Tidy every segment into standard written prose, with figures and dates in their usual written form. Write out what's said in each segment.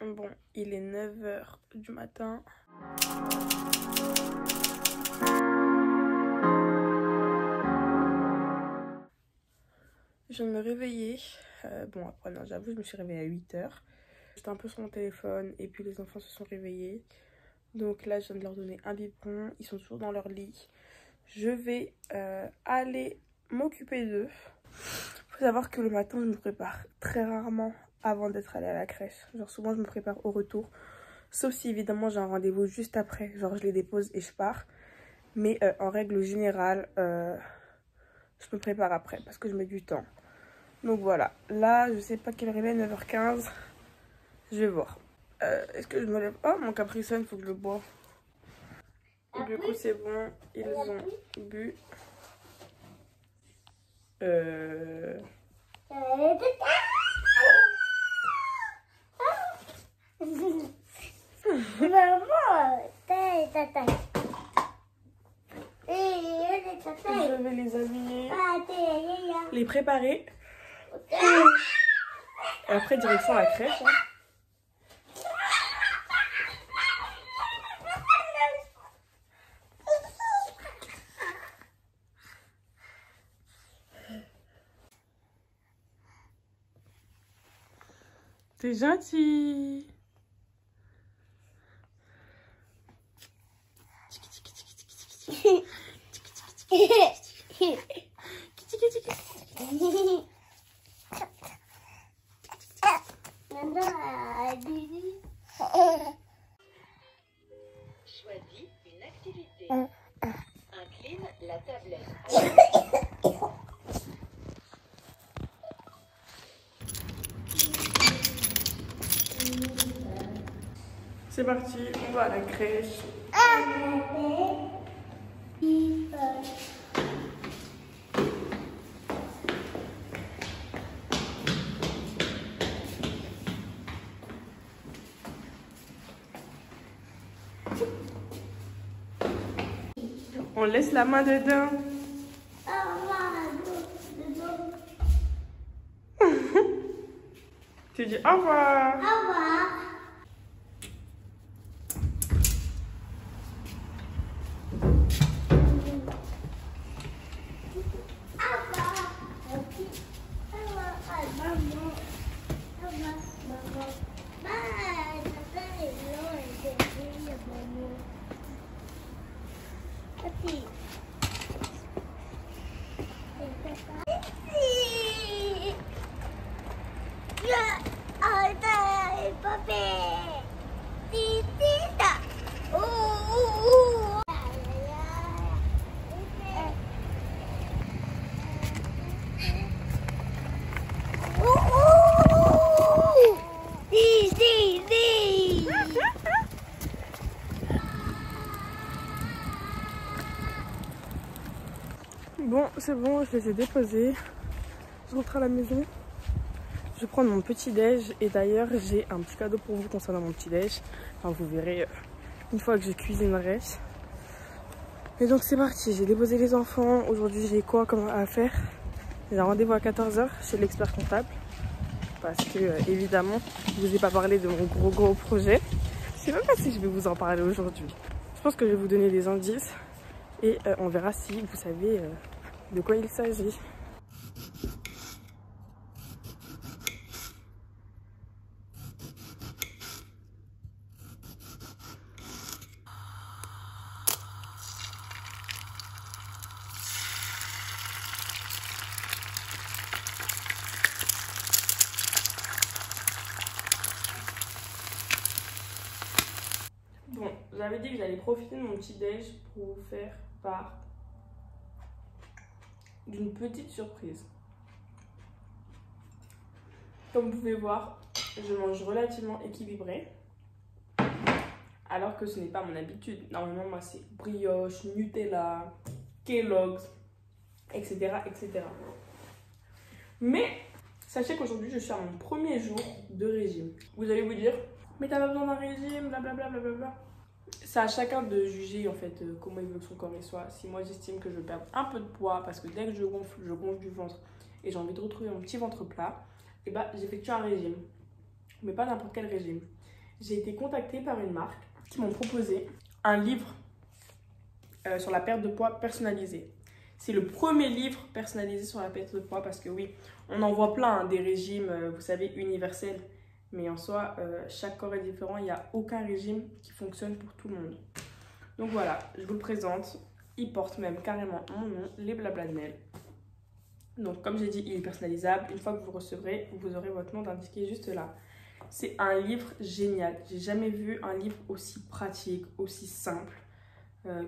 Bon, il est 9 h du matin. Je viens de me réveiller. Bon, après, non, j'avoue, je me suis réveillée à 8 h. J'étais un peu sur mon téléphone et puis les enfants se sont réveillés. Donc là, je viens de leur donner un biberon. Ils sont toujours dans leur lit. Je vais aller m'occuper d'eux. Il faut savoir que le matin, je me prépare très rarement avant d'être allée à la crèche. Genre souvent, je me prépare au retour. Sauf si évidemment, j'ai un rendez-vous juste après. Genre, je les dépose et je pars. Mais en règle générale, je me prépare après parce que je mets du temps. Donc voilà. Là, je sais pas quelle heure il est, 9 h 15. Je vais voir. Est-ce que je me lève? Oh, mon Capri Sun, il faut que je le boive. Du coup, c'est bon. Ils ont bu. Je vais les habiller, les préparer. Et après, direction la crèche. Hein. T'es gentil. Choisis une activité. Incline la tablette. C'est parti, on va à la crèche. On laisse la main dedans. Tu dis au revoir. Au revoir. Bon, c'est bon, je les ai déposés. Je rentre à la maison. Je vais prendre mon petit déj. Et d'ailleurs, j'ai un petit cadeau pour vous concernant mon petit déj. Enfin, vous verrez une fois que je cuisinerai. Et donc, c'est parti. J'ai déposé les enfants. Aujourd'hui, j'ai quoi comme à faire? J'ai un rendez-vous à 14 h chez l'expert comptable. Parce que, évidemment, je vous ai pas parlé de mon gros projet. Je sais même pas si je vais vous en parler aujourd'hui. Je pense que je vais vous donner des indices. Et on verra si vous savez de quoi il s'agit. Bon, j'avais dit que j'allais profiter de mon petit déj pour vous faire part d'une petite surprise. Comme vous pouvez voir, je mange relativement équilibré. Alors que ce n'est pas mon habitude. Normalement, moi, c'est brioche, Nutella, Kellogg's, etc., etc. Mais sachez qu'aujourd'hui, je suis à mon premier jour de régime. Vous allez vous dire, mais t'as pas besoin d'un régime, blablabla, blablabla. C'est à chacun de juger en fait comment il veut que son corps il soit. Si moi j'estime que je veux perdre un peu de poids parce que dès que je gonfle du ventre et j'ai envie de retrouver mon petit ventre plat, et bah j'effectue un régime. mais pas n'importe quel régime. J'ai été contactée par une marque qui m'ont proposé un livre sur la perte de poids personnalisé. C'est le premier livre personnalisé sur la perte de poids parce que oui, on en voit plein, hein, des régimes, vous savez, universels. Mais en soi, chaque corps est différent. Il n'y a aucun régime qui fonctionne pour tout le monde. Donc voilà, je vous le présente. Il porte même carrément mon nom, les Blabla de Nel. Donc comme j'ai dit, il est personnalisable. Une fois que vous recevrez, vous aurez votre nom indiqué juste là. C'est un livre génial. J'ai jamais vu un livre aussi pratique, aussi simple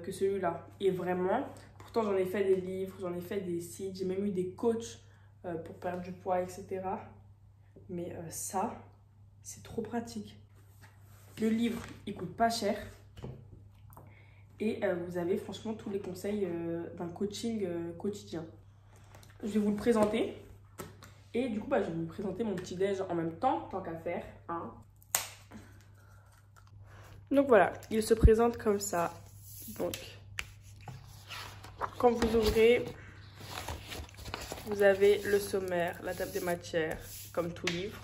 que celui-là. Et vraiment, pourtant j'en ai fait des livres, j'en ai fait des sites, j'ai même eu des coachs pour perdre du poids, etc. Mais ça, c'est trop pratique. Le livre, il coûte pas cher. Et vous avez franchement tous les conseils d'un coaching quotidien. Je vais vous le présenter. Et du coup, je vais vous présenter mon petit déj en même temps, tant qu'à faire. Hein. Donc voilà, il se présente comme ça. Donc, quand vous ouvrez, vous avez le sommaire, la table des matières, comme tout livre.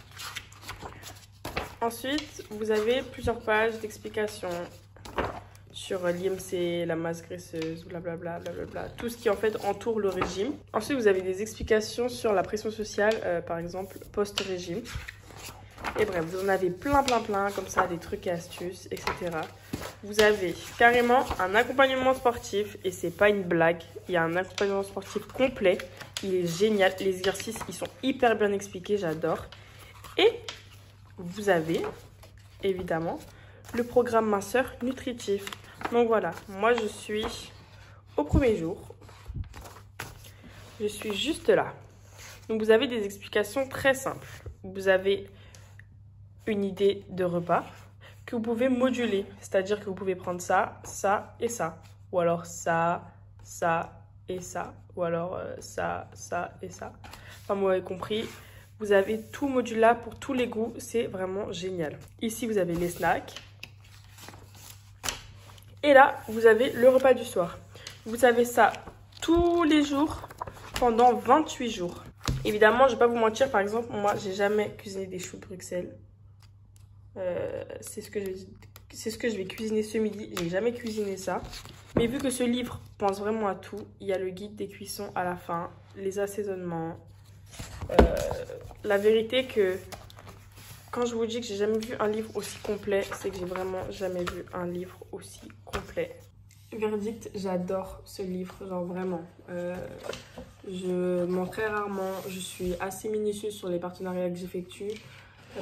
Ensuite, vous avez plusieurs pages d'explications sur l'IMC, la masse graisseuse, blablabla, blablabla, tout ce qui en fait entoure le régime. Ensuite, vous avez des explications sur la pression sociale, par exemple, post-régime. Et bref, vous en avez plein, comme ça, des trucs et astuces, etc. Vous avez carrément un accompagnement sportif, et c'est pas une blague, il y a un accompagnement sportif complet, il est génial, les exercices, ils sont hyper bien expliqués, j'adore. Et vous avez, évidemment, le programme minceur nutritif. Donc voilà, moi je suis au premier jour. Je suis juste là. Donc vous avez des explications très simples. Vous avez une idée de repas que vous pouvez moduler. C'est-à-dire que vous pouvez prendre ça, ça et ça. Ou alors ça, ça et ça. Ou alors ça, ça et ça. Enfin, vous m'avez compris. Vous avez tout modulable pour tous les goûts. C'est vraiment génial. Ici, vous avez les snacks. Et là, vous avez le repas du soir. Vous avez ça tous les jours pendant 28 jours. Évidemment, je ne vais pas vous mentir, par exemple, moi, j'ai jamais cuisiné des choux de Bruxelles. C'est ce que je vais cuisiner ce midi. J'ai jamais cuisiné ça. Mais vu que ce livre pense vraiment à tout, il y a le guide des cuissons à la fin, les assaisonnements. La vérité que quand je vous dis que j'ai jamais vu un livre aussi complet, c'est que j'ai vraiment jamais vu un livre aussi complet. Verdict, j'adore ce livre, genre vraiment. Je mens très rarement, je suis assez minutieuse sur les partenariats que j'effectue.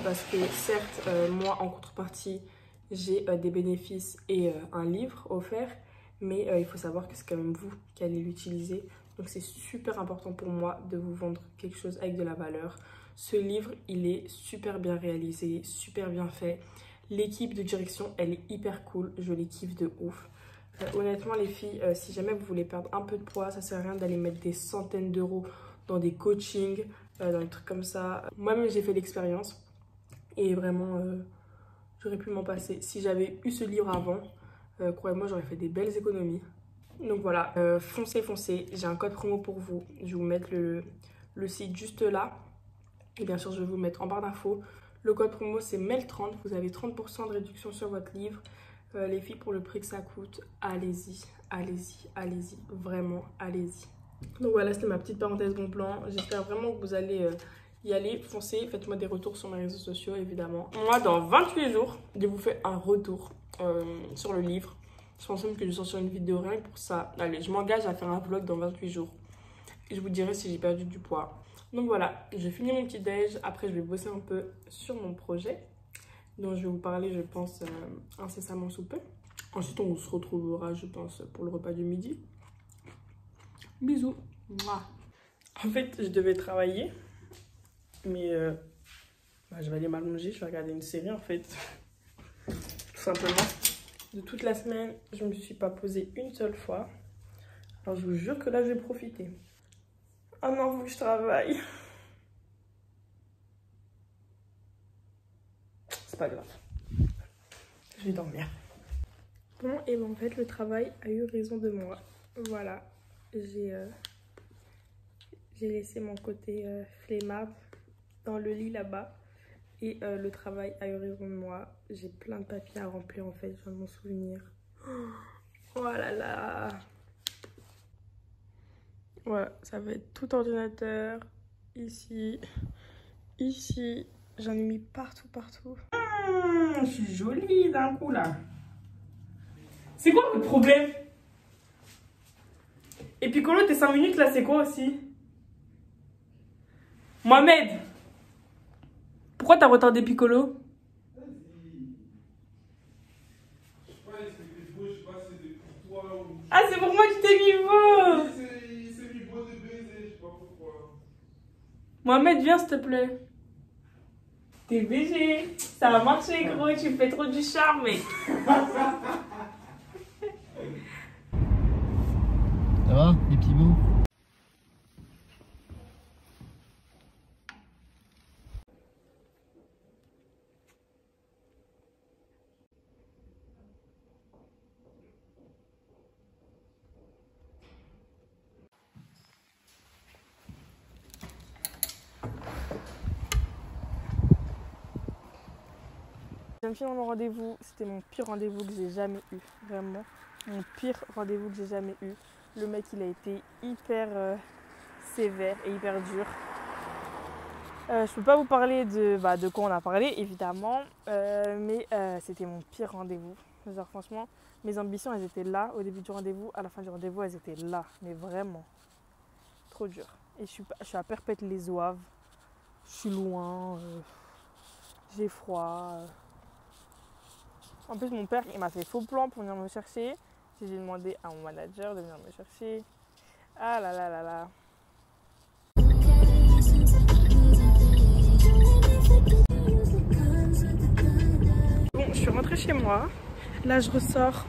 Parce que certes, moi en contrepartie, j'ai des bénéfices et un livre offert. Mais il faut savoir que c'est quand même vous qui allez l'utiliser. Donc c'est super important pour moi de vous vendre quelque chose avec de la valeur. Ce livre, il est super bien réalisé, super bien fait. L'équipe de direction, elle est hyper cool. Je les kiffe de ouf. Honnêtement, les filles, si jamais vous voulez perdre un peu de poids, ça sert à rien d'aller mettre des centaines d'euros dans des coachings, dans des trucs comme ça. Moi-même, j'ai fait l'expérience. Et vraiment, j'aurais pu m'en passer. Si j'avais eu ce livre avant, croyez-moi, j'aurais fait des belles économies. Donc voilà, foncez. J'ai un code promo pour vous. Je vais vous mettre le site juste là. Et bien sûr, je vais vous mettre en barre d'infos. Le code promo, c'est MEL30. Vous avez 30% de réduction sur votre livre. Les filles, pour le prix que ça coûte, allez-y. Vraiment, allez-y. Donc voilà, c'était ma petite parenthèse bon plan. J'espère vraiment que vous allez y aller. Foncez, faites-moi des retours sur mes réseaux sociaux, évidemment. Moi, dans 28 jours, je vous fais un retour sur le livre. Je pense même que je vais sortir une vidéo rien que pour ça. Allez, je m'engage à faire un vlog dans 28 jours. Et je vous dirai si j'ai perdu du poids. Donc voilà, je finis mon petit déj. Après, je vais bosser un peu sur mon projet, dont je vais vous parler, je pense, incessamment sous peu. Ensuite, on se retrouvera, je pense, pour le repas du midi. Bisous. Mouah. En fait, je devais travailler, mais je vais aller m'allonger, je vais regarder une série, en fait. Tout simplement. De toute la semaine, je ne me suis pas posée une seule fois. Alors, je vous jure que là, je vais profiter. Ah non, faut que je travaille. C'est pas grave. Je vais dormir. Bon, et ben en fait, le travail a eu raison de moi. Voilà. J'ai laissé mon côté flemmard dans le lit là-bas. Et le travail a eu raison de moi. J'ai plein de papiers à remplir en fait, je viens de m'en souvenir. Oh là là. Voilà, ça va être tout ordinateur. Ici, ici. J'en ai mis partout, partout. Je suis jolie d'un coup là. C'est quoi votre problème? Et Piccolo, tes 5 minutes là, c'est quoi aussi? Mohamed, pourquoi t'as retardé Piccolo? Ah, c'est pour moi que t'es mis beau! C'est mis beau de baiser, je sais pas pourquoi. Mohamed, viens s'il te plaît. T'es BG, ça va marcher gros, tu fais trop du charme. Mais... Ça va, les petits bouts? Je viens de finir mon rendez-vous, c'était mon pire rendez-vous que j'ai jamais eu, vraiment. Mon pire rendez-vous que j'ai jamais eu. Le mec il a été hyper sévère et hyper dur. Je peux pas vous parler de quoi on a parlé évidemment, mais c'était mon pire rendez-vous. Genre franchement, mes ambitions elles étaient là au début du rendez-vous, à la fin du rendez-vous elles étaient là, mais vraiment trop dur. Et je suis à Perpète-les-Ouaves, je suis loin, j'ai froid. En plus, mon père, il m'a fait faux plan pour venir me chercher. J'ai demandé à mon manager de venir me chercher. Ah là là là là. Bon, je suis rentrée chez moi. Là, je ressors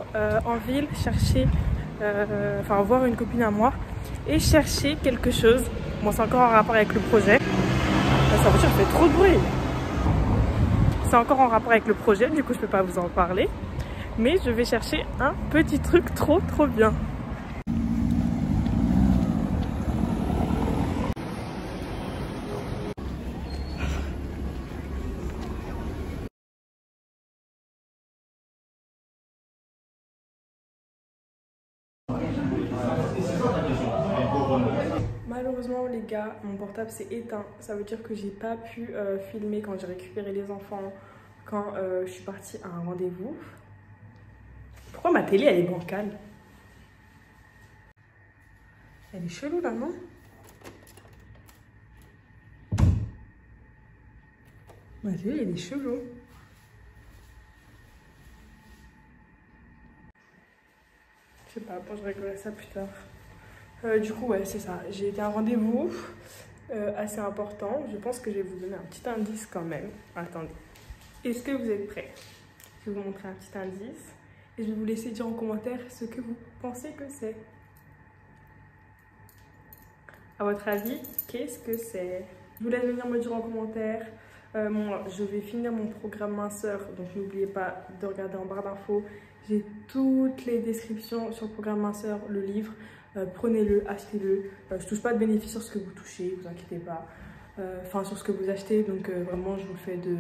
en ville chercher, voir une copine à moi et chercher quelque chose. Bon, c'est encore en rapport avec le projet. Sa voiture fait trop de bruit. C'est encore en rapport avec le projet, du coup je peux pas vous en parler. Mais je vais chercher un petit truc trop bien. Malheureusement les gars, mon portable s'est éteint. Ça veut dire que j'ai pas pu filmer quand j'ai récupéré les enfants, quand je suis partie à un rendez-vous. Pourquoi ma télé elle est bancale? Elle est chelou là, non? Ma télé elle est chelou. Je sais pas, bon, je réglerai ça plus tard. Du coup, ouais, c'est ça. J'ai été à un rendez-vous assez important. Je pense que je vais vous donner un petit indice quand même. Attendez. Est-ce que vous êtes prêts? Je vais vous montrer un petit indice. Et je vais vous laisser dire en commentaire ce que vous pensez que c'est. À votre avis, qu'est-ce que c'est? Je vous laisse venir me dire en commentaire. Moi, je vais finir mon programme minceur. Donc, n'oubliez pas de regarder en barre d'infos. J'ai toutes les descriptions sur le programme minceur, le livre. Prenez-le, achetez-le. Je touche pas de bénéfice sur ce que vous touchez, vous inquiétez pas. Enfin, sur ce que vous achetez. Donc, vraiment, je vous fais de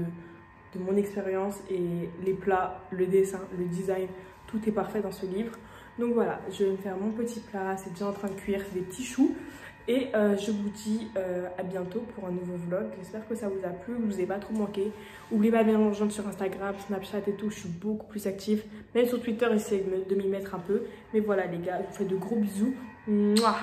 mon expérience. Et les plats, le dessin, le design, tout est parfait dans ce livre. Donc voilà, je vais me faire mon petit plat. C'est déjà en train de cuire, c'est des petits choux. Et je vous dis à bientôt pour un nouveau vlog. J'espère que ça vous a plu, que vous n'avez pas trop manqué. N'oubliez pas de bien me rejoindre sur Instagram, Snapchat et tout. Je suis beaucoup plus active. Même sur Twitter, j'essaie de m'y mettre un peu. Mais voilà les gars, je vous fais de gros bisous. Mouah.